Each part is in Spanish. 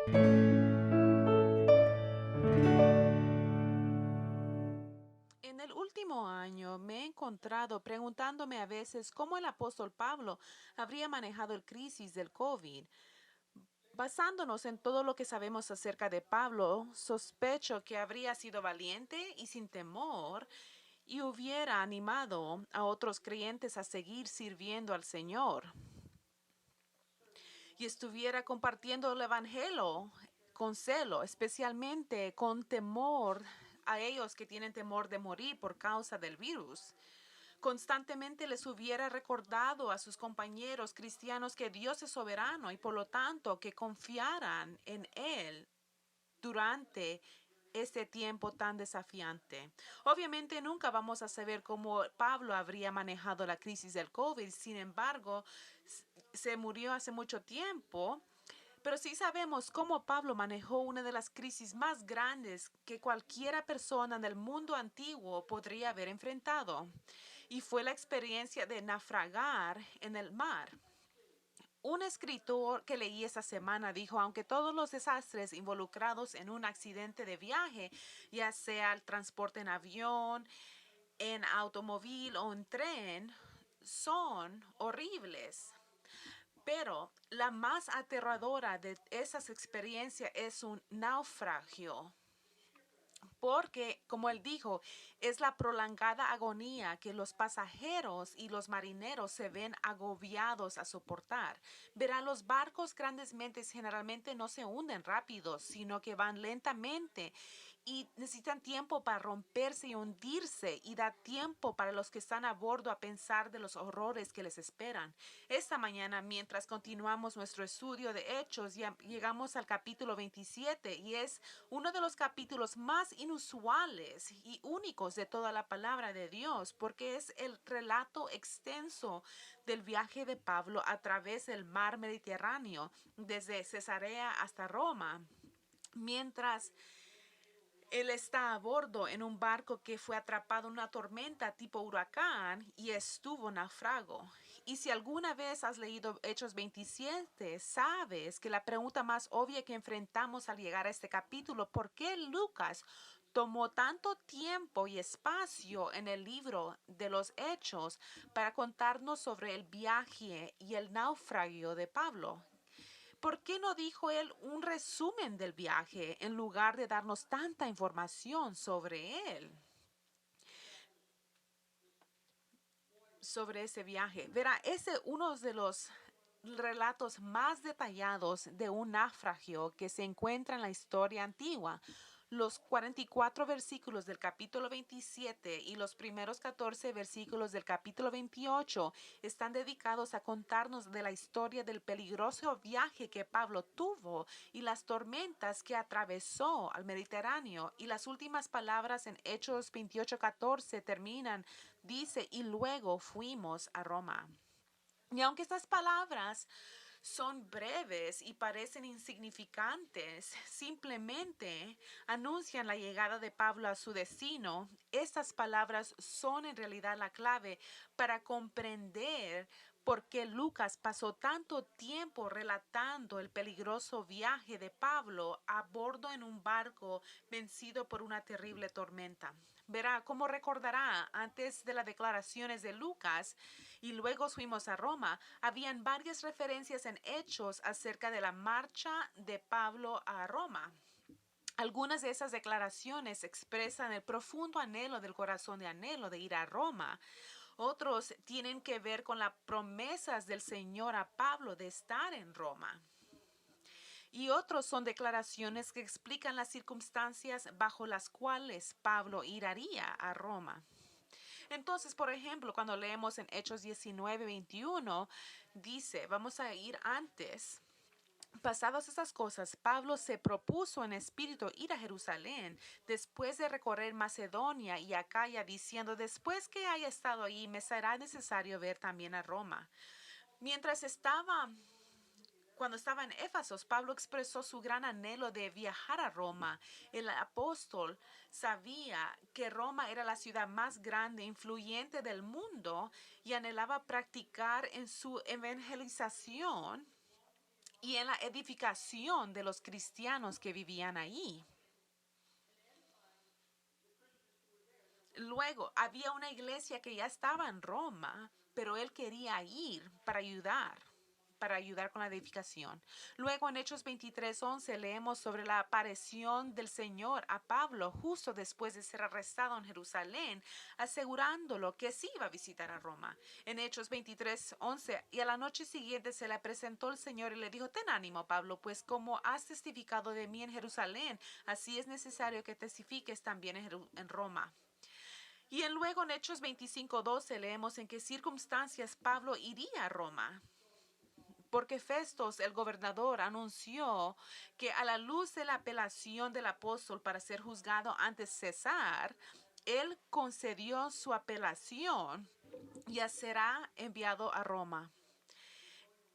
En el último año me he encontrado preguntándome a veces cómo el apóstol Pablo habría manejado el crisis del COVID. Basándonos en todo lo que sabemos acerca de Pablo, sospecho que habría sido valiente y sin temor y hubiera animado a otros creyentes a seguir sirviendo al Señor y estuviera compartiendo el Evangelio con celo, especialmente con temor a ellos que tienen temor de morir por causa del virus. Constantemente les hubiera recordado a sus compañeros cristianos que Dios es soberano y por lo tanto que confiaran en Él durante este tiempo tan desafiante. Obviamente nunca vamos a saber cómo Pablo habría manejado la crisis del COVID, sin embargo, se murió hace mucho tiempo, pero sí sabemos cómo Pablo manejó una de las crisis más grandes que cualquiera persona en el mundo antiguo podría haber enfrentado, y fue la experiencia de naufragar en el mar. Un escritor que leí esa semana dijo, aunque todos los desastres involucrados en un accidente de viaje, ya sea el transporte en avión, en automóvil o en tren, son horribles, pero la más aterradora de esas experiencias es un naufragio. Porque, como él dijo, es la prolongada agonía que los pasajeros y los marineros se ven agobiados a soportar. Verá, los barcos grandemente generalmente no se hunden rápido, sino que van lentamente y necesitan tiempo para romperse y hundirse, y da tiempo para los que están a bordo a pensar de los horrores que les esperan. Esta mañana, mientras continuamos nuestro estudio de Hechos, ya llegamos al capítulo 27 y es uno de los capítulos más inusuales y únicos de toda la palabra de Dios, porque es el relato extenso del viaje de Pablo a través del mar Mediterráneo, desde Cesarea hasta Roma. Mientras él está a bordo en un barco que fue atrapado en una tormenta tipo huracán y estuvo náufrago. Y si alguna vez has leído Hechos 27, sabes que la pregunta más obvia que enfrentamos al llegar a este capítulo, ¿por qué Lucas tomó tanto tiempo y espacio en el libro de los Hechos para contarnos sobre el viaje y el naufragio de Pablo? ¿Por qué no dijo él un resumen del viaje en lugar de darnos tanta información sobre él, sobre ese viaje? Verá, ese es uno de los relatos más detallados de un naufragio que se encuentra en la historia antigua. Los 44 versículos del capítulo 27 y los primeros 14 versículos del capítulo 28 están dedicados a contarnos de la historia del peligroso viaje que Pablo tuvo y las tormentas que atravesó al Mediterráneo. Y las últimas palabras en Hechos 28:14 terminan, dice, y luego fuimos a Roma. Y aunque estas palabras son breves y parecen insignificantes, simplemente anuncian la llegada de Pablo a su destino, estas palabras son en realidad la clave para comprender por qué Lucas pasó tanto tiempo relatando el peligroso viaje de Pablo a bordo en un barco vencido por una terrible tormenta. Verá, como recordará, antes de las declaraciones de Lucas y luego fuimos a Roma, habían varias referencias en Hechos acerca de la marcha de Pablo a Roma. Algunas de esas declaraciones expresan el profundo anhelo del corazón de anhelo de ir a Roma. Otros tienen que ver con las promesas del Señor a Pablo de estar en Roma. Y otros son declaraciones que explican las circunstancias bajo las cuales Pablo iría a Roma. Entonces, por ejemplo, cuando leemos en Hechos 19:21, dice, vamos a ir antes. Pasadas estas cosas, Pablo se propuso en espíritu ir a Jerusalén después de recorrer Macedonia y Acaya, diciendo, después que haya estado allí, me será necesario ver también a Roma. Mientras estaba Cuando estaba en Éfeso, Pablo expresó su gran anhelo de viajar a Roma. El apóstol sabía que Roma era la ciudad más grande e influyente del mundo y anhelaba practicar en su evangelización y en la edificación de los cristianos que vivían ahí. Luego, había una iglesia que ya estaba en Roma, pero él quería ir para ayudar con la edificación. Luego en Hechos 23:11 leemos sobre la aparición del Señor a Pablo justo después de ser arrestado en Jerusalén, asegurándolo que sí iba a visitar a Roma. En Hechos 23:11, y a la noche siguiente se le presentó el Señor y le dijo: ten ánimo, Pablo, pues como has testificado de mí en Jerusalén, así es necesario que testifiques también en Roma. Y luego en Hechos 25:12 leemos en qué circunstancias Pablo iría a Roma, porque Festos, el gobernador, anunció que a la luz de la apelación del apóstol para ser juzgado ante César, él concedió su apelación y será enviado a Roma.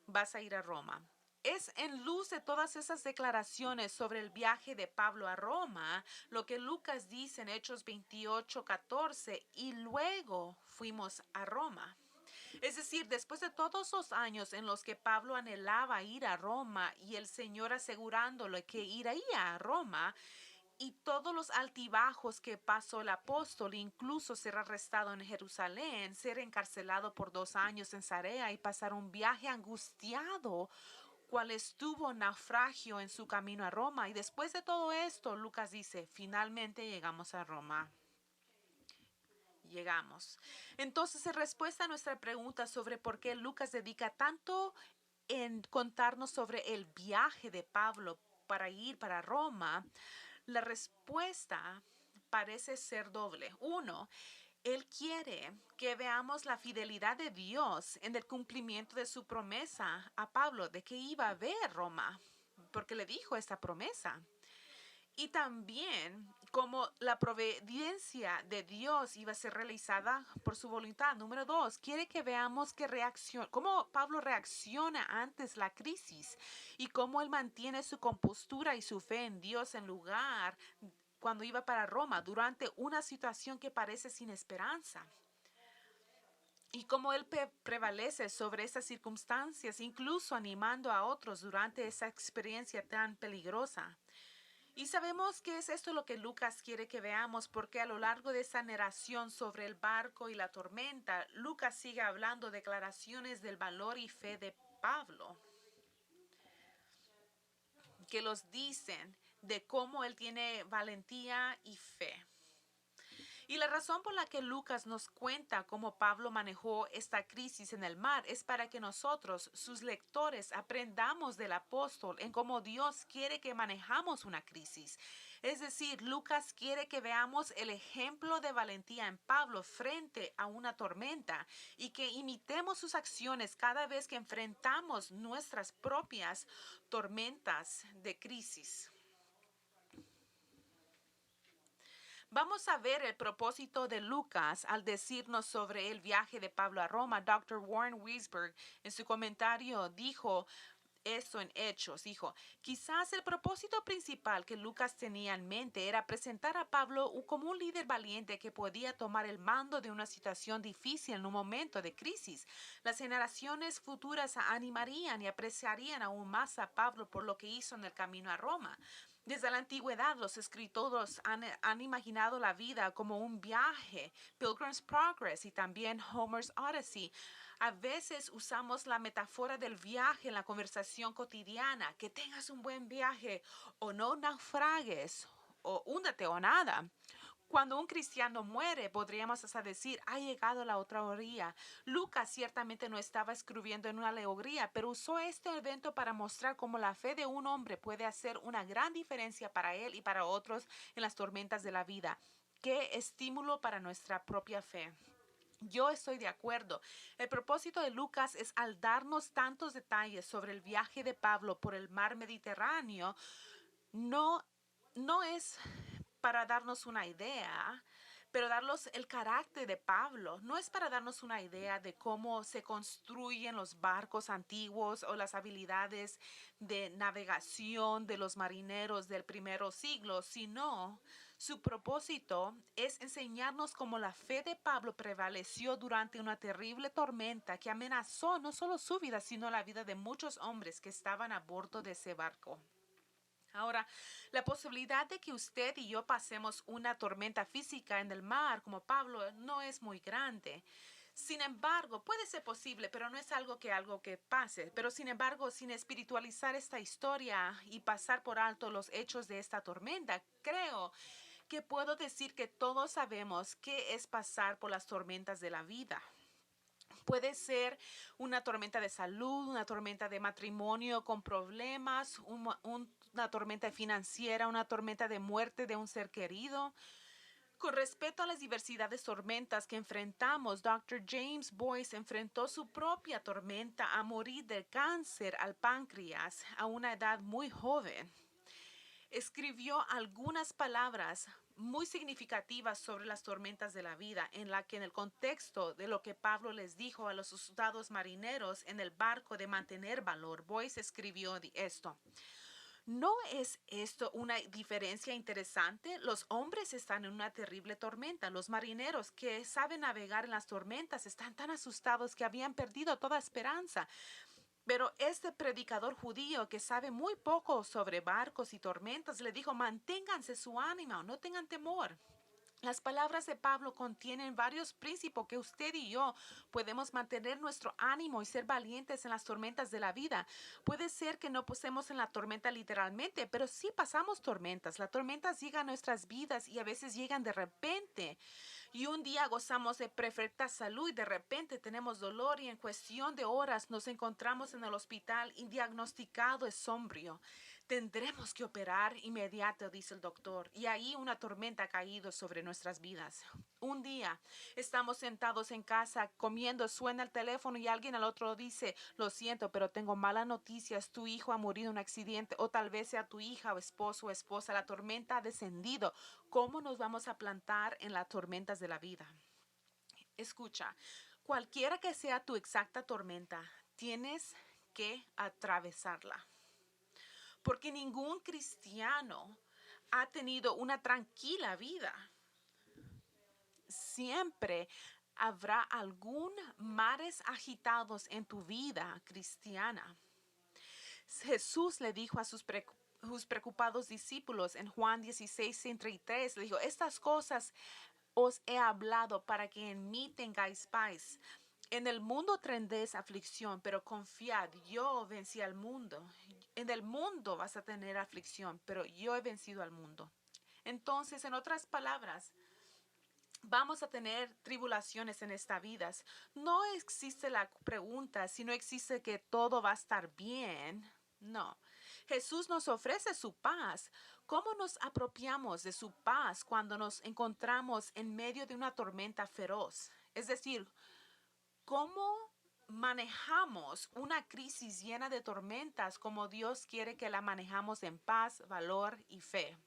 Vas a ir a Roma. Es en luz de todas esas declaraciones sobre el viaje de Pablo a Roma lo que Lucas dice en Hechos 28:14, y luego fuimos a Roma. Es decir, después de todos los años en los que Pablo anhelaba ir a Roma y el Señor asegurándole que iría a Roma, y todos los altibajos que pasó el apóstol, incluso ser arrestado en Jerusalén, ser encarcelado por 2 años en Sarea y pasar un viaje angustiado, cual estuvo naufragio en su camino a Roma. Y después de todo esto, Lucas dice, finalmente llegamos a Roma. Llegamos. Entonces, en respuesta a nuestra pregunta sobre por qué Lucas dedica tanto en contarnos sobre el viaje de Pablo para ir para Roma, la respuesta parece ser doble. Uno, él quiere que veamos la fidelidad de Dios en el cumplimiento de su promesa a Pablo de que iba a ver Roma, porque le dijo esta promesa. Y también como la providencia de Dios iba a ser realizada por su voluntad. Número dos, quiere que veamos cómo Pablo reacciona antes la crisis y cómo él mantiene su compostura y su fe en Dios en lugar cuando iba para Roma durante una situación que parece sin esperanza. Y cómo él prevalece sobre esas circunstancias, incluso animando a otros durante esa experiencia tan peligrosa. Y sabemos que es esto lo que Lucas quiere que veamos, porque a lo largo de esa narración sobre el barco y la tormenta, Lucas sigue hablando declaraciones del valor y fe de Pablo, que los dicen de cómo él tiene valentía y fe. Y la razón por la que Lucas nos cuenta cómo Pablo manejó esta crisis en el mar es para que nosotros, sus lectores, aprendamos del apóstol en cómo Dios quiere que manejamos una crisis. Es decir, Lucas quiere que veamos el ejemplo de valentía en Pablo frente a una tormenta y que imitemos sus acciones cada vez que enfrentamos nuestras propias tormentas de crisis. Vamos a ver el propósito de Lucas al decirnos sobre el viaje de Pablo a Roma. Dr. Warren Wiesberg en su comentario dijo esto en Hechos. Dijo, quizás el propósito principal que Lucas tenía en mente era presentar a Pablo como un líder valiente que podía tomar el mando de una situación difícil en un momento de crisis. Las generaciones futuras animarían y apreciarían aún más a Pablo por lo que hizo en el camino a Roma. Desde la antigüedad, los escritores han imaginado la vida como un viaje, Pilgrim's Progress y también Homer's Odyssey. A veces usamos la metáfora del viaje en la conversación cotidiana, que tengas un buen viaje o no naufragues o húndate o nada. Cuando un cristiano muere, podríamos hasta decir, ha llegado a la otra orilla. Lucas ciertamente no estaba escribiendo en una alegoría, pero usó este evento para mostrar cómo la fe de un hombre puede hacer una gran diferencia para él y para otros en las tormentas de la vida. Qué estímulo para nuestra propia fe. Yo estoy de acuerdo. El propósito de Lucas es al darnos tantos detalles sobre el viaje de Pablo por el mar Mediterráneo, no es para darnos una idea, pero darnos el carácter de Pablo no es para darnos una idea de cómo se construyen los barcos antiguos o las habilidades de navegación de los marineros del primer siglo, sino su propósito es enseñarnos cómo la fe de Pablo prevaleció durante una terrible tormenta que amenazó no solo su vida, sino la vida de muchos hombres que estaban a bordo de ese barco. Ahora, la posibilidad de que usted y yo pasemos una tormenta física en el mar como Pablo no es muy grande. Sin embargo, puede ser posible, pero no es algo que pase. Pero sin embargo, sin espiritualizar esta historia y pasar por alto los hechos de esta tormenta, creo que puedo decir que todos sabemos qué es pasar por las tormentas de la vida. Puede ser una tormenta de salud, una tormenta de matrimonio con problemas, una tormenta financiera, una tormenta de muerte de un ser querido. Con respecto a las diversidades tormentas que enfrentamos, Dr. James Boyce enfrentó su propia tormenta a morir de cáncer al páncreas a una edad muy joven. Escribió algunas palabras muy significativas sobre las tormentas de la vida, en la que en el contexto de lo que Pablo les dijo a los asustados marineros en el barco de mantener valor, Boyce escribió esto. ¿No es esto una diferencia interesante? Los hombres están en una terrible tormenta. Los marineros que saben navegar en las tormentas están tan asustados que habían perdido toda esperanza. Pero este predicador judío que sabe muy poco sobre barcos y tormentas le dijo, manténganse su ánimo, no tengan temor. Las palabras de Pablo contienen varios principios que usted y yo podemos mantener nuestro ánimo y ser valientes en las tormentas de la vida. Puede ser que no pasemos en la tormenta literalmente, pero sí pasamos tormentas. Las tormentas llegan a nuestras vidas y a veces llegan de repente. Y un día gozamos de perfecta salud y de repente tenemos dolor y en cuestión de horas nos encontramos en el hospital y diagnosticado es sombrío. Tendremos que operar inmediato, dice el doctor, y ahí una tormenta ha caído sobre nuestras vidas. Un día estamos sentados en casa comiendo, suena el teléfono y alguien al otro dice, lo siento, pero tengo malas noticias, tu hijo ha morido en un accidente o tal vez sea tu hija o esposo o esposa, la tormenta ha descendido. ¿Cómo nos vamos a plantar en las tormentas de la vida? Escucha, cualquiera que sea tu exacta tormenta, tienes que atravesarla. Porque ningún cristiano ha tenido una tranquila vida. Siempre habrá algún mares agitados en tu vida cristiana. Jesús le dijo a sus preocupados discípulos en Juan 16:33, le dijo, estas cosas os he hablado para que en mí tengáis paz. En el mundo tendréis aflicción, pero confiad, yo vencí al mundo. En el mundo vas a tener aflicción, pero yo he vencido al mundo. Entonces, en otras palabras, vamos a tener tribulaciones en esta vida. No existe la pregunta si no existe que todo va a estar bien. No. Jesús nos ofrece su paz. ¿Cómo nos apropiamos de su paz cuando nos encontramos en medio de una tormenta feroz? Es decir, ¿cómo manejamos una crisis llena de tormentas como Dios quiere que la manejamos en paz, valor y fe?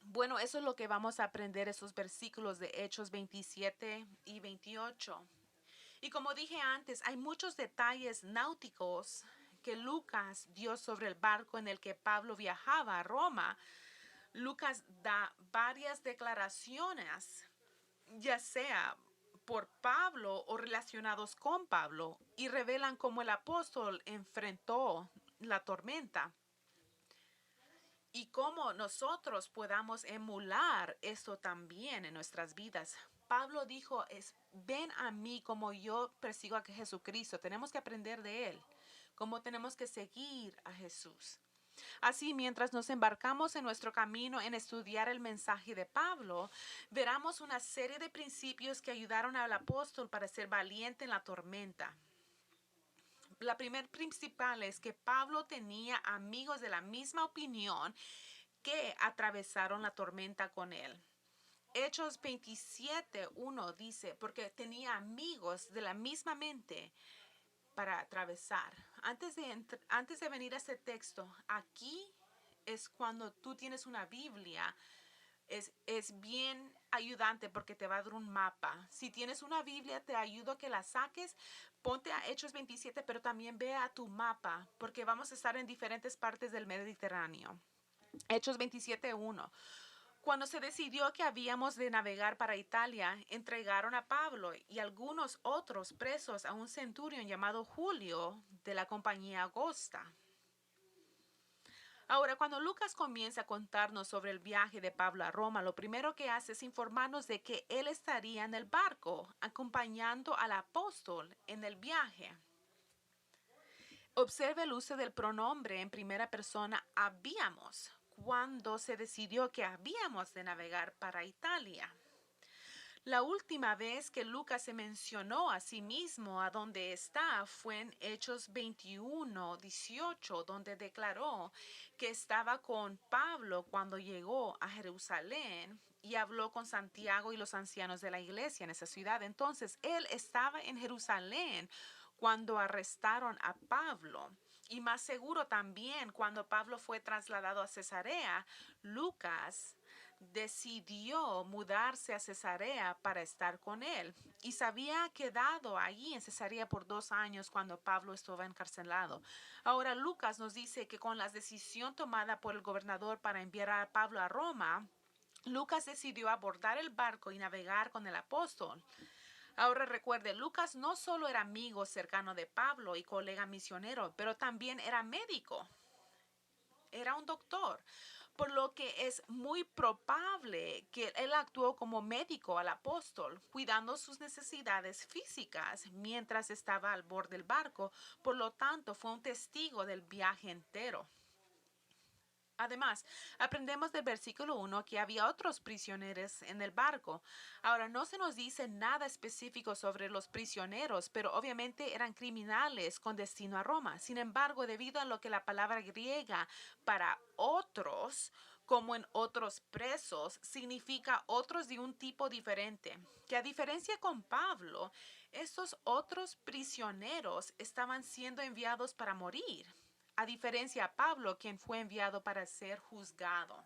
Bueno, eso es lo que vamos a aprender esos versículos de Hechos 27 y 28. Y como dije antes, hay muchos detalles náuticos que Lucas dio sobre el barco en el que Pablo viajaba a Roma. Lucas da varias declaraciones, ya sea por Pablo o relacionados con Pablo, y revelan cómo el apóstol enfrentó la tormenta y cómo nosotros podamos emular esto también en nuestras vidas. Pablo dijo, ven a mí como yo persigo a Jesucristo. Tenemos que aprender de él, cómo tenemos que seguir a Jesús. Así, mientras nos embarcamos en nuestro camino en estudiar el mensaje de Pablo, veremos una serie de principios que ayudaron al apóstol para ser valiente en la tormenta. La primera principal es que Pablo tenía amigos de la misma opinión que atravesaron la tormenta con él. Hechos 27:1 dice, porque tenía amigos de la misma mente para atravesar. Antes de venir a este texto, aquí es cuando tú tienes una Biblia. Es bien ayudante porque te va a dar un mapa. Si tienes una Biblia, te ayudo a que la saques. Ponte a Hechos 27, pero también ve a tu mapa porque vamos a estar en diferentes partes del Mediterráneo. Hechos 27:1. Cuando se decidió que habíamos de navegar para Italia, entregaron a Pablo y algunos otros presos a un centurión llamado Julio de la compañía Agosta. Ahora, cuando Lucas comienza a contarnos sobre el viaje de Pablo a Roma, lo primero que hace es informarnos de que él estaría en el barco, acompañando al apóstol en el viaje. Observe el uso del pronombre en primera persona habíamos, cuando se decidió que habíamos de navegar para Italia. La última vez que Lucas se mencionó a sí mismo a dónde está fue en Hechos 21:18, donde declaró que estaba con Pablo cuando llegó a Jerusalén y habló con Santiago y los ancianos de la iglesia en esa ciudad. Entonces, él estaba en Jerusalén cuando arrestaron a Pablo. Y más seguro también cuando Pablo fue trasladado a Cesarea, Lucas decidió mudarse a Cesarea para estar con él y se había quedado allí en Cesarea por 2 años cuando Pablo estaba encarcelado. Ahora Lucas nos dice que con la decisión tomada por el gobernador para enviar a Pablo a Roma, Lucas decidió abordar el barco y navegar con el apóstol. Ahora recuerde, Lucas no solo era amigo cercano de Pablo y colega misionero, pero también era médico, era un doctor, por lo que es muy probable que él actuó como médico al apóstol, cuidando sus necesidades físicas mientras estaba al borde del barco. Por lo tanto, fue un testigo del viaje entero. Además, aprendemos del versículo 1 que había otros prisioneros en el barco. Ahora, no se nos dice nada específico sobre los prisioneros, pero obviamente eran criminales con destino a Roma. Sin embargo, debido a lo que la palabra griega para otros, como en otros presos, significa otros de un tipo diferente, que a diferencia con Pablo, estos otros prisioneros estaban siendo enviados para morir, a diferencia de Pablo, quien fue enviado para ser juzgado.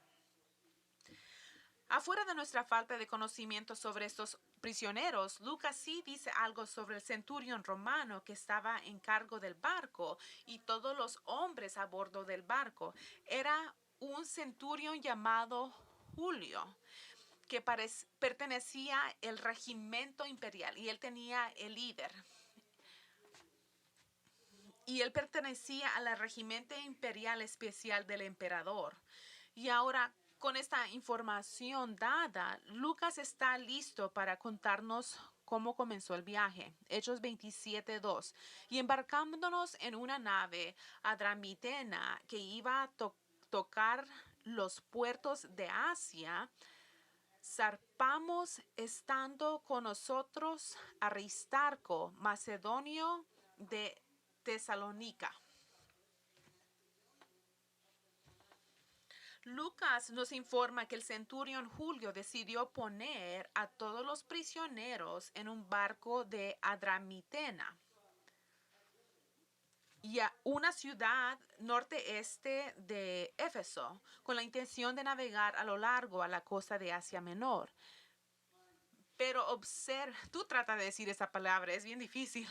Afuera de nuestra falta de conocimiento sobre estos prisioneros, Lucas sí dice algo sobre el centurión romano que estaba en cargo del barco y todos los hombres a bordo del barco. Era un centurión llamado Julio, que pertenecía al regimiento imperial y él tenía el líder. Y él pertenecía al regimiento imperial especial del emperador. Y ahora, con esta información dada, Lucas está listo para contarnos cómo comenzó el viaje. Hechos 27:2. Y embarcándonos en una nave adramitena que iba a tocar los puertos de Asia, zarpamos estando con nosotros Aristarco, macedonio de Tesalónica. Lucas nos informa que el centurión Julio decidió poner a todos los prisioneros en un barco de Adramitena y a una ciudad norte-este de Éfeso, con la intención de navegar a lo largo a la costa de Asia Menor. Pero observe, tú trata de decir esa palabra, es bien difícil,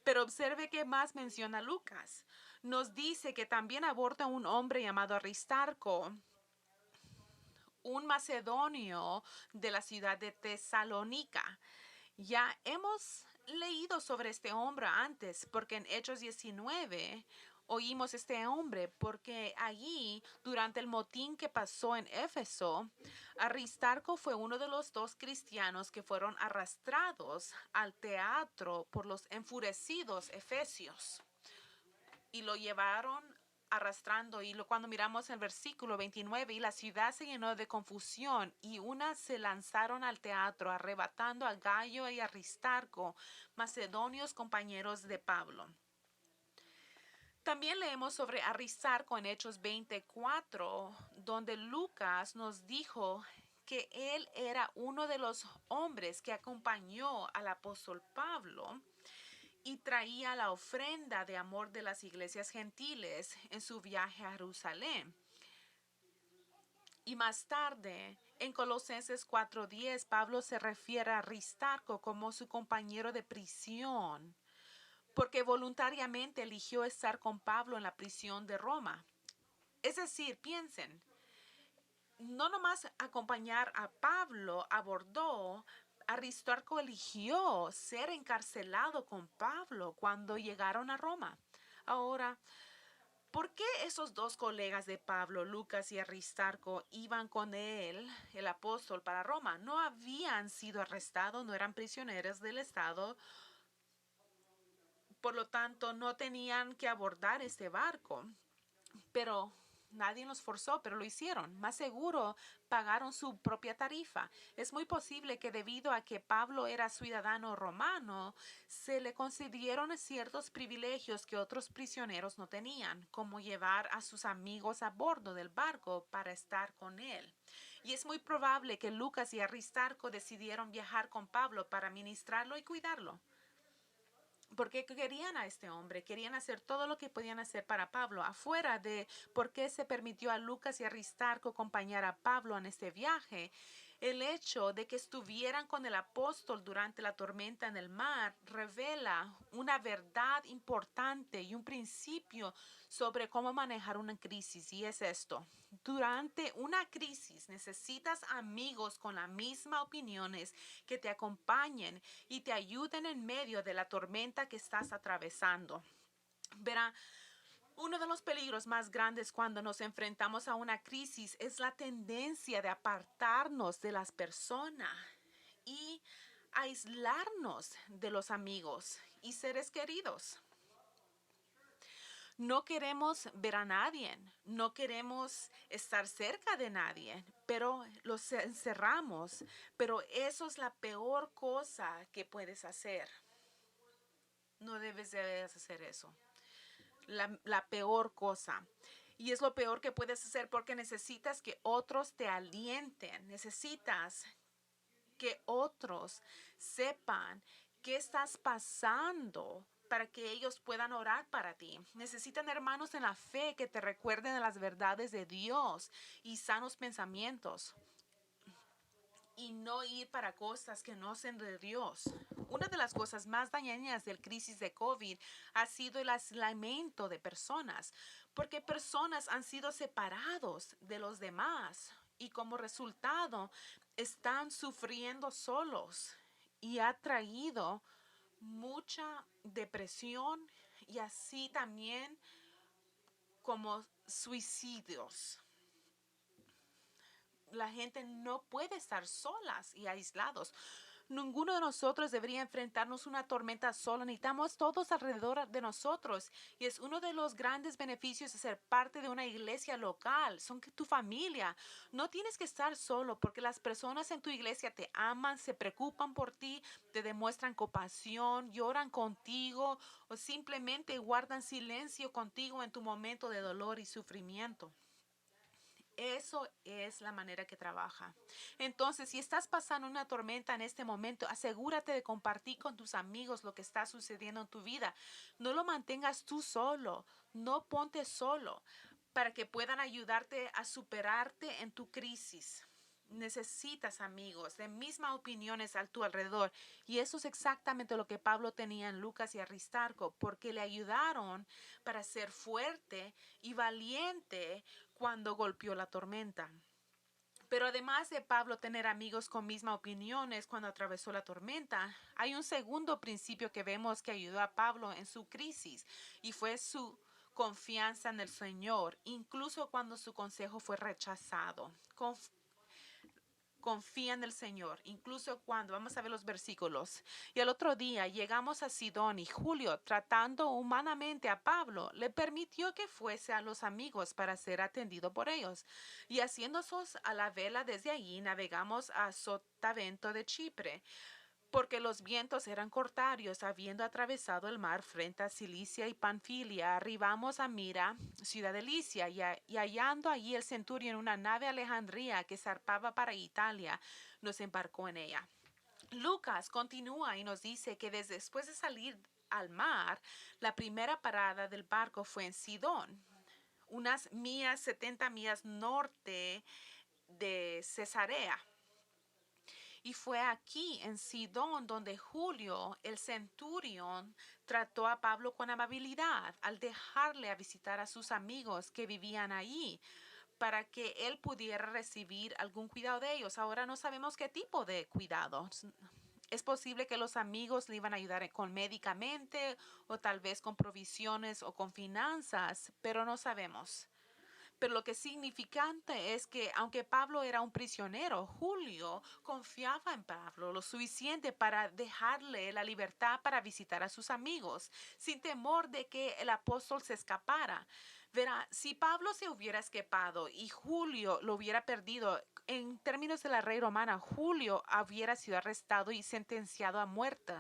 pero observe qué más menciona Lucas. Nos dice que también aborda un hombre llamado Aristarco, un macedonio de la ciudad de Tesalónica. Ya hemos leído sobre este hombre antes, porque en Hechos 19 oímos este hombre, porque allí, durante el motín que pasó en Éfeso, Aristarco fue uno de los 2 cristianos que fueron arrastrados al teatro por los enfurecidos efesios y lo llevaron arrastrando. Y cuando miramos el versículo 29, y la ciudad se llenó de confusión y unas se lanzaron al teatro arrebatando a Gayo y a Aristarco, macedonios compañeros de Pablo. También leemos sobre Aristarco en Hechos 24, donde Lucas nos dijo que él era uno de los hombres que acompañó al apóstol Pablo y traía la ofrenda de amor de las iglesias gentiles en su viaje a Jerusalén. Y más tarde, En Colosenses 4:10, Pablo se refiere a Aristarco como su compañero de prisión, porque voluntariamente eligió estar con Pablo en la prisión de Roma. Es decir, piensen, no nomás acompañar a Pablo a Bordeaux, Aristarco eligió ser encarcelado con Pablo cuando llegaron a Roma. Ahora, ¿por qué esos dos colegas de Pablo, Lucas y Aristarco, iban con él, el apóstol, para Roma? No habían sido arrestados, no eran prisioneros del Estado, por lo tanto no tenían que abordar este barco. Pero nadie los forzó, pero lo hicieron. Más seguro, pagaron su propia tarifa. Es muy posible que debido a que Pablo era ciudadano romano, se le concedieron ciertos privilegios que otros prisioneros no tenían, como llevar a sus amigos a bordo del barco para estar con él. Y es muy probable que Lucas y Aristarco decidieron viajar con Pablo para ministrarlo y cuidarlo, porque querían a este hombre, querían hacer todo lo que podían hacer para Pablo, afuera de por qué se permitió a Lucas y Aristarco acompañar a Pablo en este viaje. El hecho de que estuvieran con el apóstol durante la tormenta en el mar revela una verdad importante y un principio sobre cómo manejar una crisis, y es esto: durante una crisis necesitas amigos con las mismas opiniones que te acompañen y te ayuden en medio de la tormenta que estás atravesando. Verá, uno de los peligros más grandes cuando nos enfrentamos a una crisis es la tendencia de apartarnos de las personas y aislarnos de los amigos y seres queridos. No queremos ver a nadie, no queremos estar cerca de nadie, pero los encerramos. Pero eso es la peor cosa que puedes hacer. No debes de hacer eso. La peor cosa. Y es lo peor que puedes hacer porque necesitas que otros te alienten. Necesitas que otros sepan qué estás pasando para que ellos puedan orar para ti. Necesitan hermanos en la fe que te recuerden de las verdades de Dios y sanos pensamientos, y no ir para cosas que no sean de Dios. Una de las cosas más dañinas del crisis de COVID ha sido el aislamiento de personas, porque personas han sido separados de los demás y como resultado están sufriendo solos, y ha traído mucha depresión y así también como suicidios. La gente no puede estar solas y aislados. Ninguno de nosotros debería enfrentarnos a una tormenta sola. Necesitamos todos alrededor de nosotros. Y es uno de los grandes beneficios de ser parte de una iglesia local. Son que tu familia. No tienes que estar solo porque las personas en tu iglesia te aman, se preocupan por ti, te demuestran compasión, lloran contigo o simplemente guardan silencio contigo en tu momento de dolor y sufrimiento. Eso es la manera que trabaja. Entonces, si estás pasando una tormenta en este momento, asegúrate de compartir con tus amigos lo que está sucediendo en tu vida. No lo mantengas tú solo. No ponte solo para que puedan ayudarte a superarte en tu crisis. Necesitas amigos de mismas opiniones a tu alrededor. Y eso es exactamente lo que Pablo tenía en Lucas y Aristarco, porque le ayudaron para ser fuerte y valiente cuando golpeó la tormenta. Pero además de Pablo tener amigos con mismas opiniones cuando atravesó la tormenta, hay un segundo principio que vemos que ayudó a Pablo en su crisis, y fue su confianza en el Señor, incluso cuando su consejo fue rechazado. Confía en el Señor, incluso cuando, vamos a ver los versículos. Y el otro día llegamos a Sidón, y Julio, tratando humanamente a Pablo, le permitió que fuese a los amigos para ser atendido por ellos. Y haciéndonos a la vela desde allí, navegamos a Sotavento de Chipre, porque los vientos eran contrarios. Habiendo atravesado el mar frente a Cilicia y Panfilia, arribamos a Mira, ciudad de Licia, y hallando allí el centurión una nave Alejandría que zarpaba para Italia, nos embarcó en ella. Lucas continúa y nos dice que después de salir al mar, la primera parada del barco fue en Sidón, unas 70 millas norte de Cesarea. Y fue aquí en Sidón donde Julio, el centurión, trató a Pablo con amabilidad al dejarle a visitar a sus amigos que vivían allí para que él pudiera recibir algún cuidado de ellos. Ahora no sabemos qué tipo de cuidados. Es posible que los amigos le iban a ayudar con médicamente o tal vez con provisiones o con finanzas, pero no sabemos. Pero lo que es significante es que aunque Pablo era un prisionero, Julio confiaba en Pablo lo suficiente para dejarle la libertad para visitar a sus amigos, sin temor de que el apóstol se escapara. Verá, si Pablo se hubiera escapado y Julio lo hubiera perdido, en términos de la ley romana, Julio hubiera sido arrestado y sentenciado a muerte,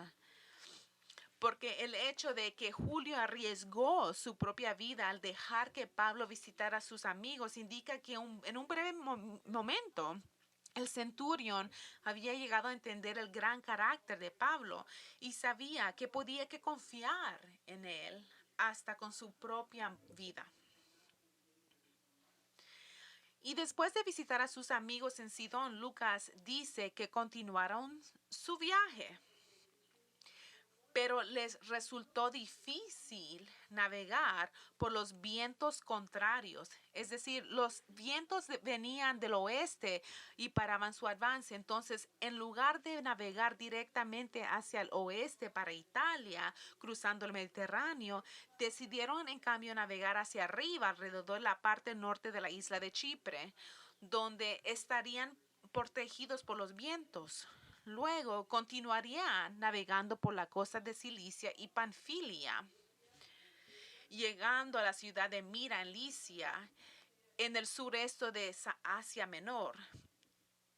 porque el hecho de que Julio arriesgó su propia vida al dejar que Pablo visitara a sus amigos indica que en un breve momento el centurión había llegado a entender el gran carácter de Pablo y sabía que podía que confiar en él hasta con su propia vida. Y después de visitar a sus amigos en Sidón, Lucas dice que continuaron su viaje, pero les resultó difícil navegar por los vientos contrarios. Es decir, los vientos venían del oeste y paraban su avance. Entonces, en lugar de navegar directamente hacia el oeste para Italia, cruzando el Mediterráneo, decidieron en cambio navegar hacia arriba, alrededor de la parte norte de la isla de Chipre, donde estarían protegidos por los vientos. Luego continuarían navegando por la costa de Cilicia y Panfilia, llegando a la ciudad de Mira en Licia, en el sureste de Asia Menor.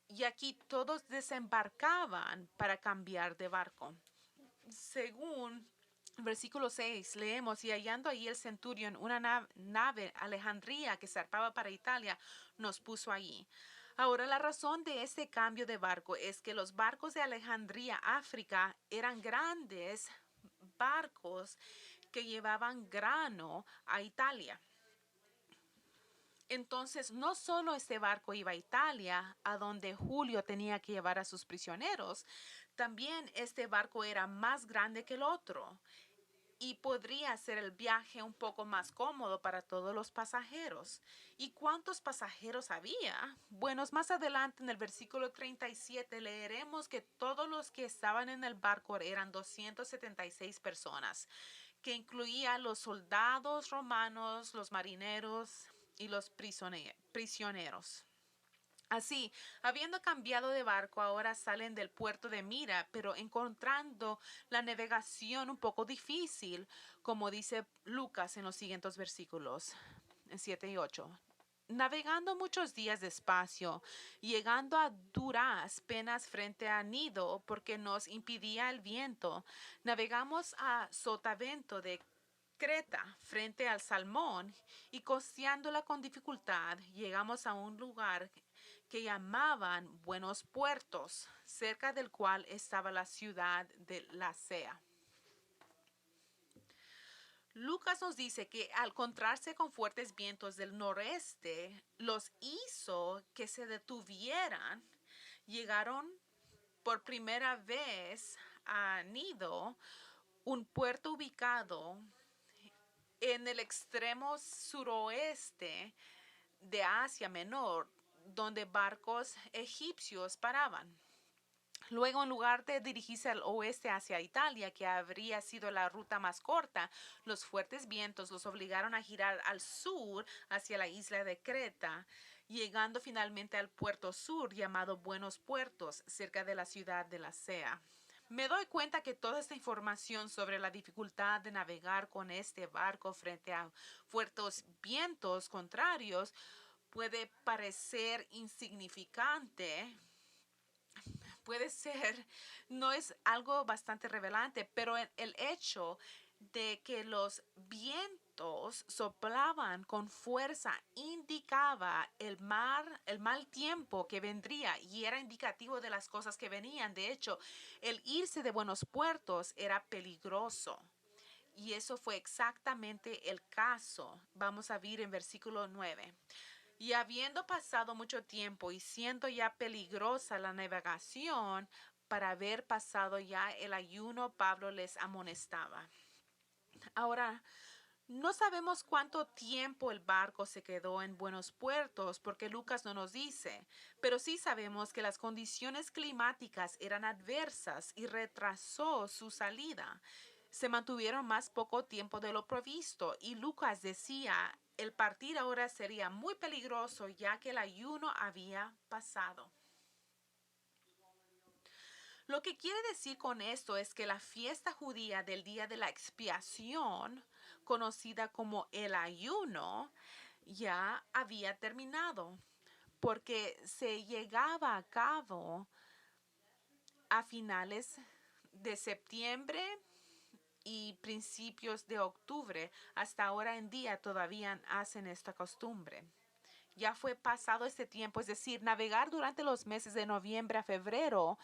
Y aquí todos desembarcaban para cambiar de barco. Según versículo 6, leemos, y hallando ahí el centurión una nave Alejandría que zarpaba para Italia, nos puso allí. Ahora, la razón de este cambio de barco es que los barcos de Alejandría, África, eran grandes barcos que llevaban grano a Italia. Entonces, no solo este barco iba a Italia, a donde Julio tenía que llevar a sus prisioneros, también este barco era más grande que el otro y podría hacer el viaje un poco más cómodo para todos los pasajeros. ¿Y cuántos pasajeros había? Bueno, más adelante en el versículo 37 leeremos que todos los que estaban en el barco eran 276 personas, que incluía los soldados romanos, los marineros y los prisioneros. Así, habiendo cambiado de barco, ahora salen del puerto de Mira, pero encontrando la navegación un poco difícil, como dice Lucas en los siguientes versículos 7 y 8. Navegando muchos días despacio, llegando a duras penas frente a Nido, porque nos impidía el viento, navegamos a sotavento de Creta frente al Salmón y costeándola con dificultad, llegamos a un lugar que llamaban Buenos Puertos, cerca del cual estaba la ciudad de Lasea. Lucas nos dice que al encontrarse con fuertes vientos del noreste, los hizo que se detuvieran. Llegaron por primera vez a Nido, un puerto ubicado en el extremo suroeste de Asia Menor, donde barcos egipcios paraban. Luego, en lugar de dirigirse al oeste hacia Italia, que habría sido la ruta más corta, los fuertes vientos los obligaron a girar al sur hacia la isla de Creta, llegando finalmente al puerto sur llamado Buenos Puertos, cerca de la ciudad de Lasea. Me doy cuenta que toda esta información sobre la dificultad de navegar con este barco frente a fuertes vientos contrarios puede parecer insignificante, puede ser, no es algo bastante revelante, pero el hecho de que los vientos soplaban con fuerza indicaba el mal tiempo que vendría y era indicativo de las cosas que venían. De hecho, el irse de Buenos Puertos era peligroso. Y eso fue exactamente el caso. Vamos a ver en versículo 9. Y habiendo pasado mucho tiempo y siendo ya peligrosa la navegación, para haber pasado ya el ayuno, Pablo les amonestaba. Ahora, no sabemos cuánto tiempo el barco se quedó en buenos puertos porque Lucas no nos dice, pero sí sabemos que las condiciones climáticas eran adversas y retrasó su salida. Se mantuvieron más poco tiempo de lo previsto y Lucas decía, el partir ahora sería muy peligroso ya que el ayuno había pasado. Lo que quiere decir con esto es que la fiesta judía del día de la expiación, conocida como el ayuno, ya había terminado, porque se llegaba a cabo a finales de septiembre y principios de octubre. Hasta ahora en día todavía hacen esta costumbre. Ya fue pasado este tiempo, es decir, navegar durante los meses de noviembre a febrero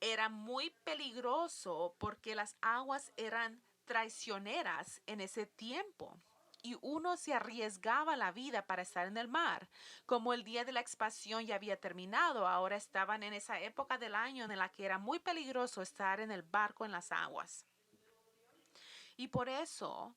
era muy peligroso porque las aguas eran traicioneras en ese tiempo y uno se arriesgaba la vida para estar en el mar. Como el día de la expansión ya había terminado, ahora estaban en esa época del año en la que era muy peligroso estar en el barco en las aguas. Y por eso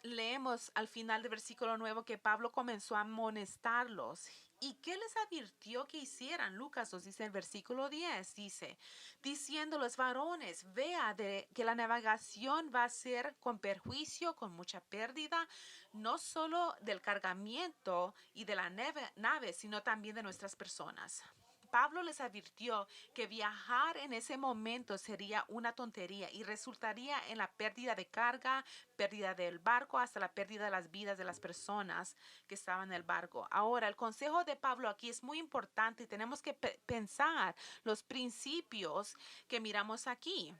leemos al final del versículo nuevo que Pablo comenzó a amonestarlos. ¿Y qué les advirtió que hicieran? Lucas nos dice en el versículo 10, dice, diciéndolos varones, vea de que la navegación va a ser con perjuicio, con mucha pérdida, no solo del cargamento y de la nave, sino también de nuestras personas. Pablo les advirtió que viajar en ese momento sería una tontería y resultaría en la pérdida de carga, pérdida del barco, hasta la pérdida de las vidas de las personas que estaban en el barco. Ahora, el consejo de Pablo aquí es muy importante y tenemos que pensar los principios que miramos aquí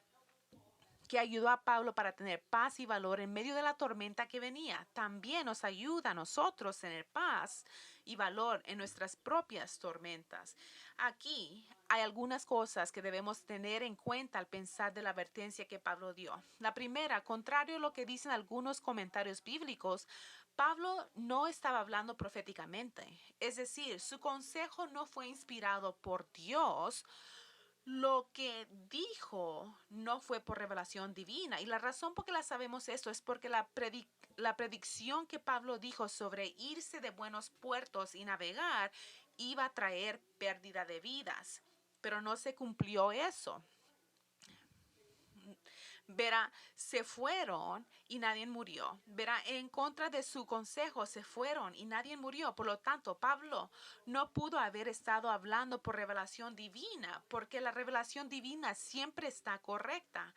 que ayudó a Pablo para tener paz y valor en medio de la tormenta que venía. También nos ayuda a nosotros a tener paz y valor en nuestras propias tormentas. Aquí hay algunas cosas que debemos tener en cuenta al pensar de la advertencia que Pablo dio. La primera, contrario a lo que dicen algunos comentarios bíblicos, Pablo no estaba hablando proféticamente. Es decir, su consejo no fue inspirado por Dios, lo que dijo no fue por revelación divina. Y la razón por que la sabemos esto es porque la predicción que Pablo dijo sobre irse de buenos puertos y navegar iba a traer pérdida de vidas. Pero no se cumplió eso. Verá, se fueron y nadie murió. Verá, en contra de su consejo se fueron y nadie murió. Por lo tanto, Pablo no pudo haber estado hablando por revelación divina, porque la revelación divina siempre está correcta.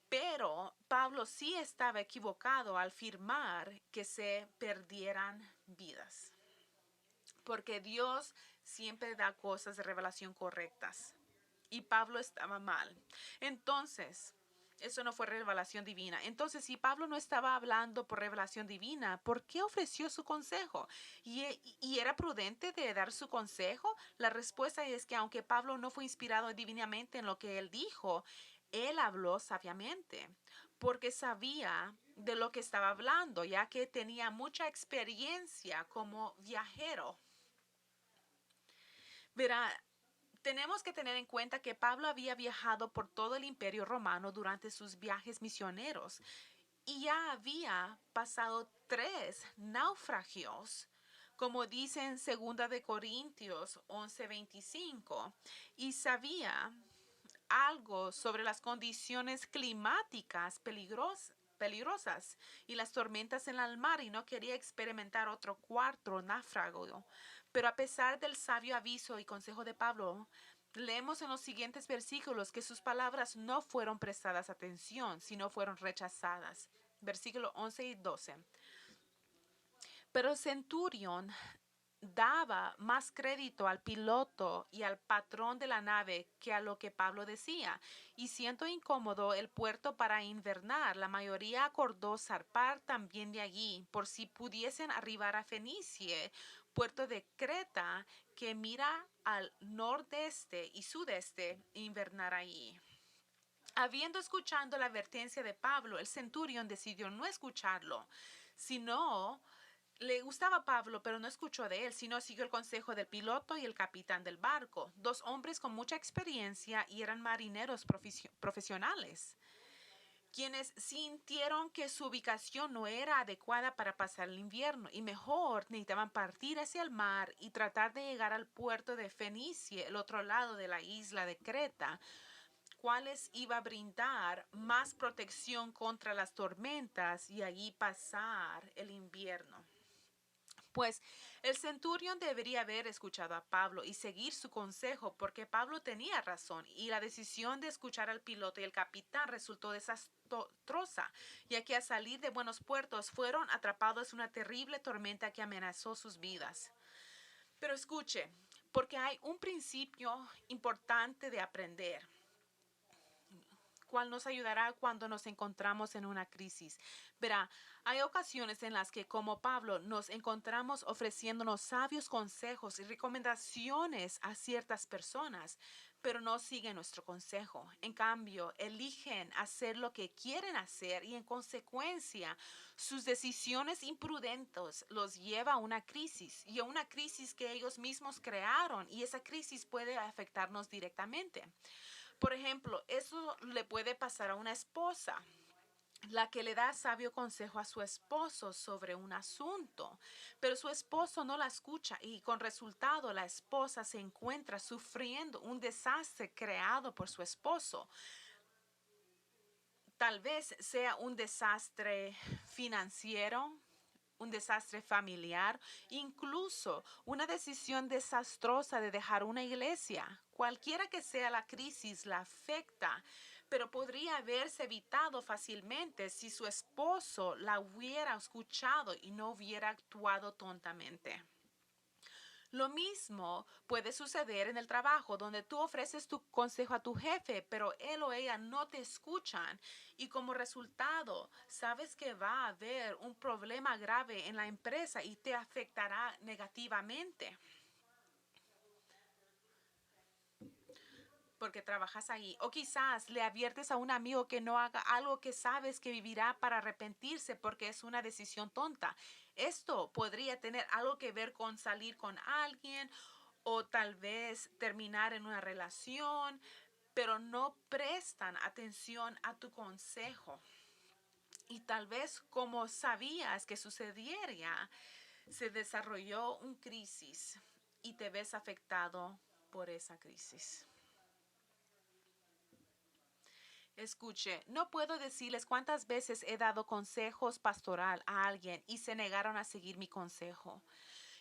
Pero Pablo sí estaba equivocado al afirmar que se perdieran vidas, porque Dios siempre da cosas de revelación correctas. Y Pablo estaba mal. Entonces, eso no fue revelación divina. Entonces, si Pablo no estaba hablando por revelación divina, ¿por qué ofreció su consejo? ¿Y era prudente de dar su consejo? La respuesta es que aunque Pablo no fue inspirado divinamente en lo que él dijo, él habló sabiamente, porque sabía de lo que estaba hablando, ya que tenía mucha experiencia como viajero. Verá, tenemos que tener en cuenta que Pablo había viajado por todo el imperio romano durante sus viajes misioneros y ya había pasado 3 naufragios, como dice en 2 de Corintios 11:25, y sabía algo sobre las condiciones climáticas peligrosas y las tormentas en el mar y no quería experimentar otro cuarto náufrago. Pero a pesar del sabio aviso y consejo de Pablo, leemos en los siguientes versículos que sus palabras no fueron prestadas atención, sino fueron rechazadas. Versículo 11 y 12. Pero el centurión daba más crédito al piloto y al patrón de la nave que a lo que Pablo decía. Y siendo incómodo el puerto para invernar, la mayoría acordó zarpar también de allí, por si pudiesen arribar a Fenicie, puerto de Creta, que mira al nordeste y sudeste, e invernar allí. Habiendo escuchado la advertencia de Pablo, el centurión decidió no escucharlo, sino Le gustaba a Pablo, pero no escuchó de él, sino siguió el consejo del piloto y el capitán del barco, dos hombres con mucha experiencia y eran marineros profesionales, quienes sintieron que su ubicación no era adecuada para pasar el invierno y mejor necesitaban partir hacia el mar y tratar de llegar al puerto de Fenicia, el otro lado de la isla de Creta, cuales iba a brindar más protección contra las tormentas y allí pasar el invierno. Pues el centurión debería haber escuchado a Pablo y seguir su consejo porque Pablo tenía razón y la decisión de escuchar al piloto y el capitán resultó desastrosa, ya que al salir de Buenos Puertos fueron atrapados en una terrible tormenta que amenazó sus vidas. Pero escuche, porque hay un principio importante de aprender, cual nos ayudará cuando nos encontramos en una crisis. Verá, hay ocasiones en las que como Pablo nos encontramos ofreciéndonos sabios consejos y recomendaciones a ciertas personas, pero no siguen nuestro consejo. En cambio, eligen hacer lo que quieren hacer y en consecuencia sus decisiones imprudentes los lleva a una crisis y a una crisis que ellos mismos crearon y esa crisis puede afectarnos directamente. Por ejemplo, eso le puede pasar a una esposa, la que le da sabio consejo a su esposo sobre un asunto, pero su esposo no la escucha y con resultado la esposa se encuentra sufriendo un desastre creado por su esposo. Tal vez sea un desastre financiero, un desastre familiar, incluso una decisión desastrosa de dejar una iglesia. Cualquiera que sea la crisis, la afecta, pero podría haberse evitado fácilmente si su esposo la hubiera escuchado y no hubiera actuado tontamente. Lo mismo puede suceder en el trabajo, donde tú ofreces tu consejo a tu jefe, pero él o ella no te escuchan y como resultado sabes que va a haber un problema grave en la empresa y te afectará negativamente porque trabajas ahí. O quizás le adviertes a un amigo que no haga algo que sabes que vivirá para arrepentirse porque es una decisión tonta. Esto podría tener algo que ver con salir con alguien o tal vez terminar en una relación, pero no prestan atención a tu consejo. Y tal vez como sabías que sucedería, se desarrolló una crisis y te ves afectado por esa crisis. Escuche, no puedo decirles cuántas veces he dado consejos pastoral a alguien y se negaron a seguir mi consejo.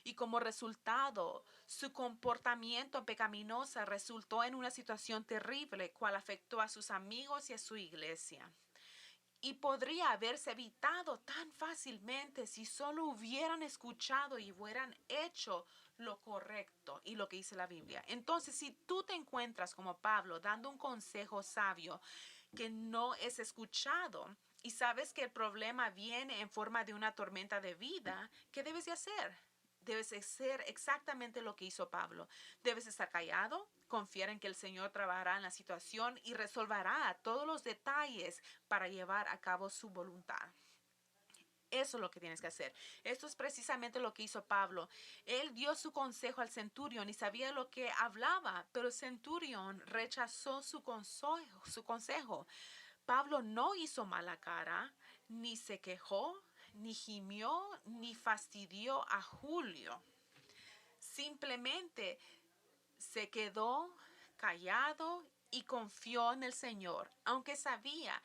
Y como resultado, su comportamiento pecaminoso resultó en una situación terrible, cual afectó a sus amigos y a su iglesia. Y podría haberse evitado tan fácilmente si solo hubieran escuchado y hubieran hecho lo correcto y lo que dice la Biblia. Entonces, si tú te encuentras como Pablo dando un consejo sabio que no es escuchado y sabes que el problema viene en forma de una tormenta de vida, ¿qué debes de hacer? Debes hacer exactamente lo que hizo Pablo. Debes estar callado, confiar en que el Señor trabajará en la situación y resolverá todos los detalles para llevar a cabo su voluntad. Eso es lo que tienes que hacer. Esto es precisamente lo que hizo Pablo. Él dio su consejo al centurión y sabía lo que hablaba, pero el centurión rechazó su consejo. Pablo no hizo mala cara, ni se quejó, ni gimió, ni fastidió a Julio. Simplemente se quedó callado y confió en el Señor, aunque sabía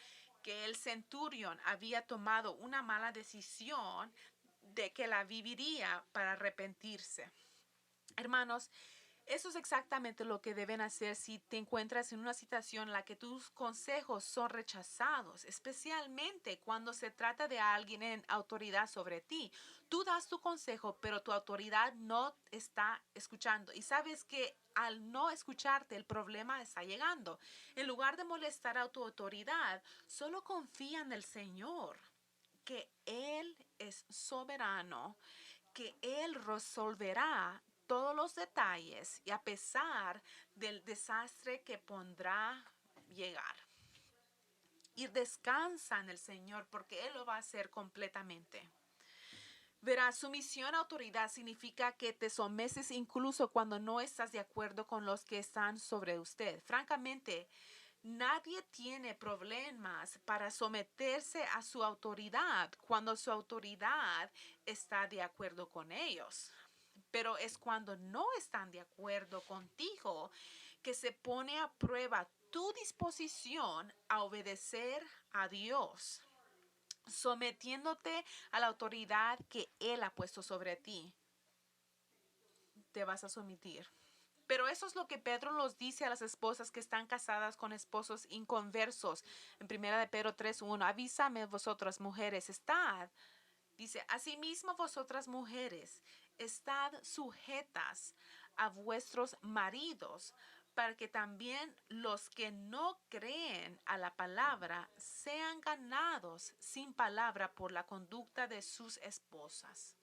que el centurión había tomado una mala decisión de que la viviría para arrepentirse. Hermanos, eso es exactamente lo que deben hacer si te encuentras en una situación en la que tus consejos son rechazados, especialmente cuando se trata de alguien en autoridad sobre ti. Tú das tu consejo, pero tu autoridad no está escuchando. Y sabes que al no escucharte, el problema está llegando. En lugar de molestar a tu autoridad, solo confía en el Señor, que Él es soberano, que Él resolverá todos los detalles y a pesar del desastre que pondrá llegar. Y descansa en el Señor porque Él lo va a hacer completamente. Verá, sumisión a autoridad significa que te sometes incluso cuando no estás de acuerdo con los que están sobre usted. Francamente, nadie tiene problemas para someterse a su autoridad cuando su autoridad está de acuerdo con ellos. Pero es cuando no están de acuerdo contigo que se pone a prueba tu disposición a obedecer a Dios, sometiéndote a la autoridad que Él ha puesto sobre ti. Te vas a someter. Pero eso es lo que Pedro nos dice a las esposas que están casadas con esposos inconversos. En 1 de Pedro 3:1, avísame vosotras mujeres, estad. Dice, asimismo vosotras mujeres, estad sujetas a vuestros maridos, para que también los que no creen a la palabra sean ganados sin palabra por la conducta de sus esposas.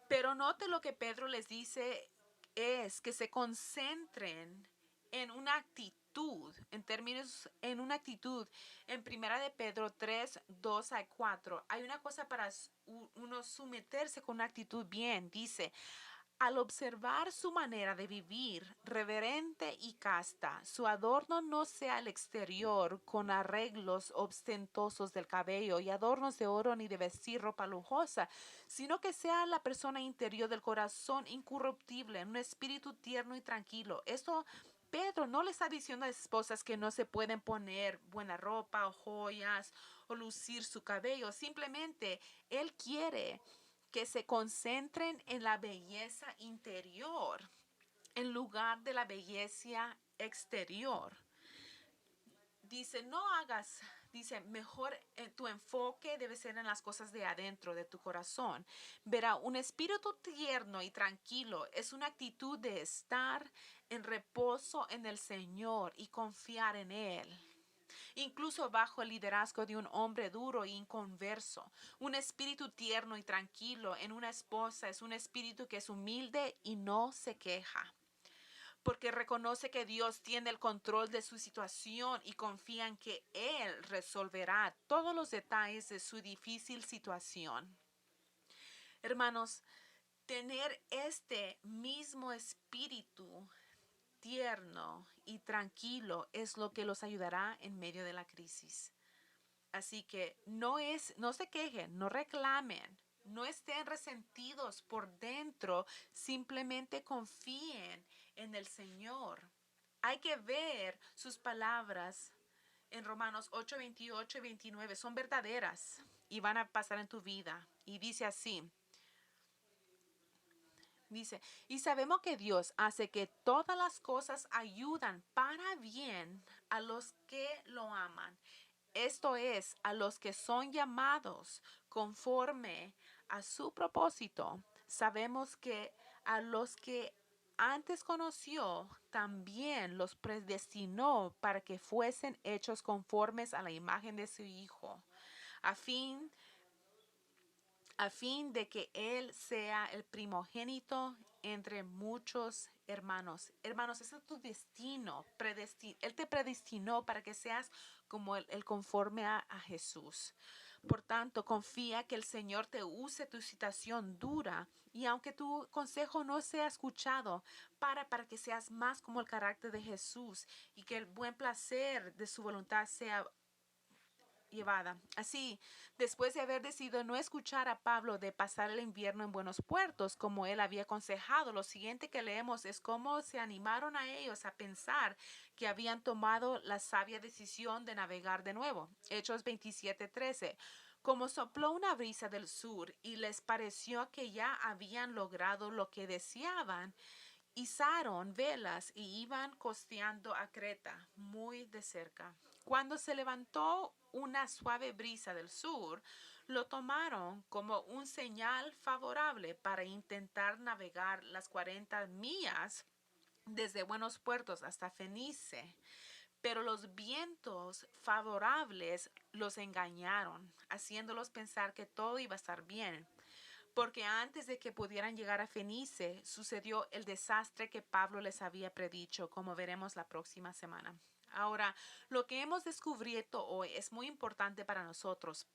Pero note lo que Pedro les dice es que se concentren en una actitud, en una actitud. En 1 de Pedro 3:2-4, hay una cosa para uno someterse con una actitud bien. Dice, al observar su manera de vivir reverente y casta, su adorno no sea el exterior con arreglos ostentosos del cabello y adornos de oro ni de vestir ropa lujosa, sino que sea la persona interior del corazón incorruptible, un espíritu tierno y tranquilo. Esto Pedro no le está diciendo a las esposas que no se pueden poner buena ropa o joyas o lucir su cabello. Simplemente él quiere que se concentren en la belleza interior en lugar de la belleza exterior. Dice, no hagas, dice, mejor tu enfoque debe ser en las cosas de adentro de tu corazón. Verá, un espíritu tierno y tranquilo es una actitud de estar en reposo en el Señor y confiar en Él, incluso bajo el liderazgo de un hombre duro e inconverso. Un espíritu tierno y tranquilo en una esposa es un espíritu que es humilde y no se queja, porque reconoce que Dios tiene el control de su situación y confía en que Él resolverá todos los detalles de su difícil situación. Hermanos, tener este mismo espíritu tierno y tranquilo es lo que los ayudará en medio de la crisis. Así que no se quejen, no reclamen, no estén resentidos por dentro, simplemente confíen en el Señor. Hay que ver sus palabras en Romanos 8:28 y 29, son verdaderas y van a pasar en tu vida. Y dice así, dice, y sabemos que Dios hace que todas las cosas ayudan para bien a los que lo aman. Esto es, a los que son llamados conforme a su propósito. Sabemos que a los que antes conoció, también los predestinó para que fuesen hechos conformes a la imagen de su Hijo, a fin de que Él sea el primogénito entre muchos hermanos. Hermanos, ese es tu destino. Él te predestinó para que seas como el conforme a Jesús. Por tanto, confía que el Señor te use tu situación dura y aunque tu consejo no sea escuchado, para que seas más como el carácter de Jesús y que el buen placer de su voluntad sea llevada. Así, después de haber decidido no escuchar a Pablo de pasar el invierno en buenos puertos, como él había aconsejado, lo siguiente que leemos es cómo se animaron a ellos a pensar que habían tomado la sabia decisión de navegar de nuevo. Hechos 27:13. Como sopló una brisa del sur y les pareció que ya habían logrado lo que deseaban, izaron velas y iban costeando a Creta muy de cerca. Cuando se levantó una suave brisa del sur, lo tomaron como un señal favorable para intentar navegar las 40 millas desde Buenos Puertos hasta Fenice. Pero los vientos favorables los engañaron, haciéndolos pensar que todo iba a estar bien, porque antes de que pudieran llegar a Fenice, sucedió el desastre que Pablo les había predicho, como veremos la próxima semana. Ahora, lo que hemos descubierto hoy es muy importante para nosotros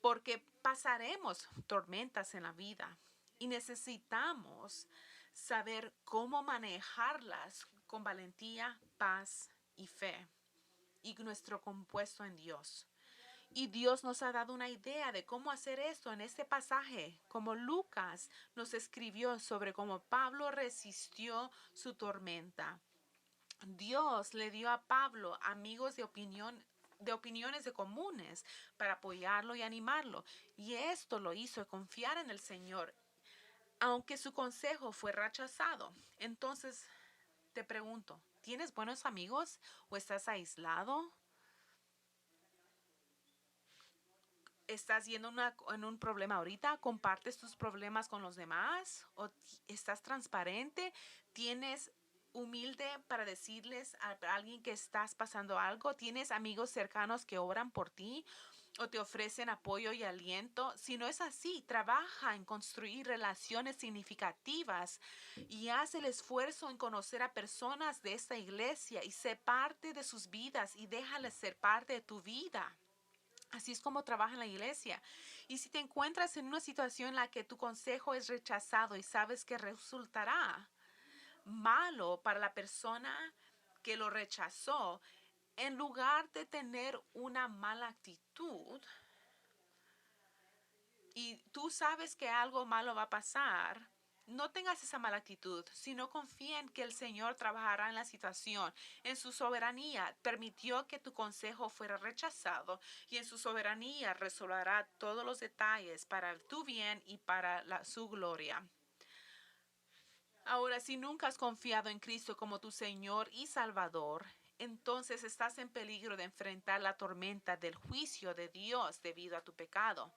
porque pasaremos tormentas en la vida y necesitamos saber cómo manejarlas con valentía, paz y fe y nuestro compuesto en Dios. Y Dios nos ha dado una idea de cómo hacer esto en este pasaje, como Lucas nos escribió sobre cómo Pablo resistió su tormenta. Dios le dio a Pablo amigos de opiniones de comunes para apoyarlo y animarlo. Y esto lo hizo confiar en el Señor, aunque su consejo fue rechazado. Entonces, te pregunto, ¿tienes buenos amigos o estás aislado? ¿Estás yendo en un problema ahorita? ¿Compartes tus problemas con los demás? ¿O estás transparente? ¿Tienes humilde para decirles a alguien que estás pasando algo? ¿Tienes amigos cercanos que oran por ti o te ofrecen apoyo y aliento? Si no es así, trabaja en construir relaciones significativas y haz el esfuerzo en conocer a personas de esta iglesia y sé parte de sus vidas y déjales ser parte de tu vida. Así es como trabaja en la iglesia. Y si te encuentras en una situación en la que tu consejo es rechazado y sabes que resultará malo para la persona que lo rechazó, en lugar de tener una mala actitud y tú sabes que algo malo va a pasar, no tengas esa mala actitud, sino confía en que el Señor trabajará en la situación. En su soberanía permitió que tu consejo fuera rechazado y en su soberanía resolverá todos los detalles para tu bien y para su gloria. Ahora, si nunca has confiado en Cristo como tu Señor y Salvador, entonces estás en peligro de enfrentar la tormenta del juicio de Dios debido a tu pecado.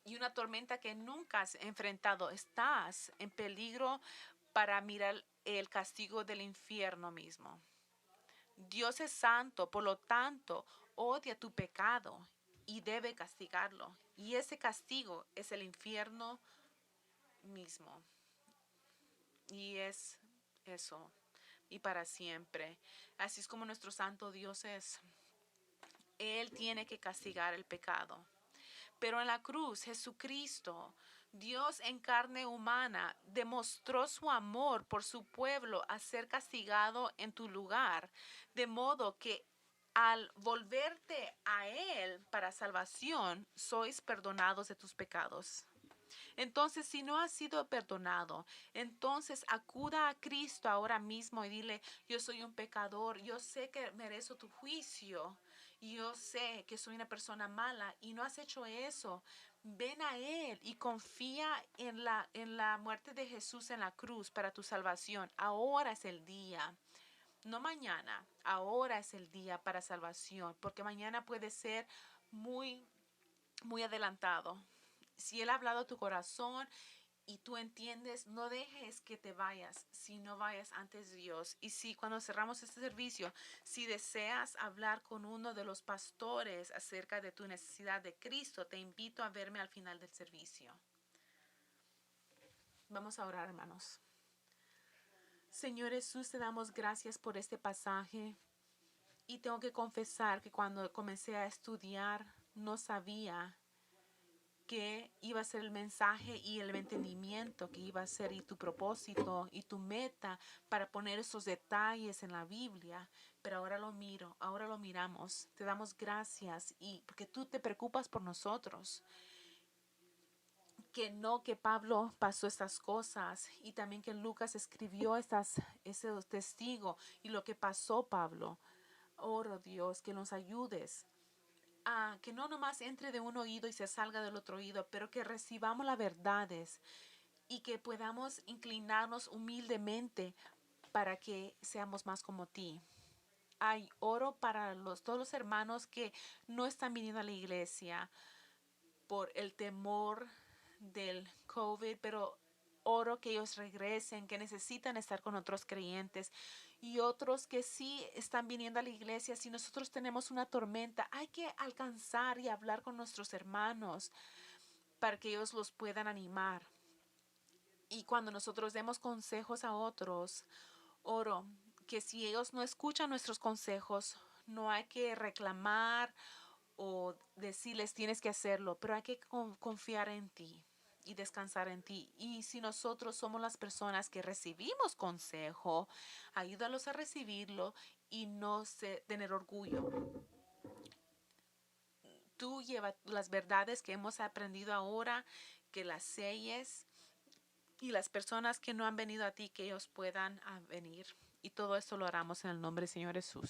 Y una tormenta que nunca has enfrentado, estás en peligro para mirar el castigo del infierno mismo. Dios es santo, por lo tanto, odia tu pecado y debe castigarlo. Y ese castigo es el infierno mismo. Y es eso. Y para siempre. Así es como nuestro santo Dios es. Él tiene que castigar el pecado. Pero en la cruz, Jesucristo, Dios en carne humana, demostró su amor por su pueblo a ser castigado en tu lugar, de modo que al volverte a Él para salvación, sois perdonados de tus pecados. Entonces, si no has sido perdonado, entonces acuda a Cristo ahora mismo y dile, yo soy un pecador, yo sé que merezco tu juicio, yo sé que soy una persona mala y no has hecho eso. Ven a Él y confía en la muerte de Jesús en la cruz para tu salvación. Ahora es el día. No mañana, ahora es el día para salvación, porque mañana puede ser muy, muy adelantado. Si Él ha hablado a tu corazón y tú entiendes, no dejes que te vayas si no vayas antes de Dios. Y si cuando cerramos este servicio, si deseas hablar con uno de los pastores acerca de tu necesidad de Cristo, te invito a verme al final del servicio. Vamos a orar, hermanos. Señor Jesús, te damos gracias por este pasaje. Y tengo que confesar que cuando comencé a estudiar, no sabía que iba a ser el mensaje y el entendimiento que iba a ser y tu propósito y tu meta para poner esos detalles en la Biblia. Pero ahora lo miro, ahora lo miramos. Te damos gracias y porque tú te preocupas por nosotros. Que no que Pablo pasó estas cosas y también que Lucas escribió ese testigo y lo que pasó Pablo. Oro Dios que nos ayudes que no nomás entre de un oído y se salga del otro oído, pero que recibamos las verdades y que podamos inclinarnos humildemente para que seamos más como ti. Hay oro para todos los hermanos que no están viniendo a la iglesia por el temor del COVID, pero oro que ellos regresen, que necesitan estar con otros creyentes y otros que sí están viniendo a la iglesia. Si nosotros tenemos una tormenta, hay que alcanzar y hablar con nuestros hermanos para que ellos los puedan animar. Y cuando nosotros demos consejos a otros, oro que si ellos no escuchan nuestros consejos, no hay que reclamar o decirles tienes que hacerlo, pero hay que confiar en ti y descansar en ti. Y si nosotros somos las personas que recibimos consejo, ayúdalos a recibirlo y no tener orgullo. Tú llevas las verdades que hemos aprendido ahora, que las selles, y las personas que no han venido a ti, que ellos puedan venir. Y todo esto lo haremos en el nombre del Señor Jesús.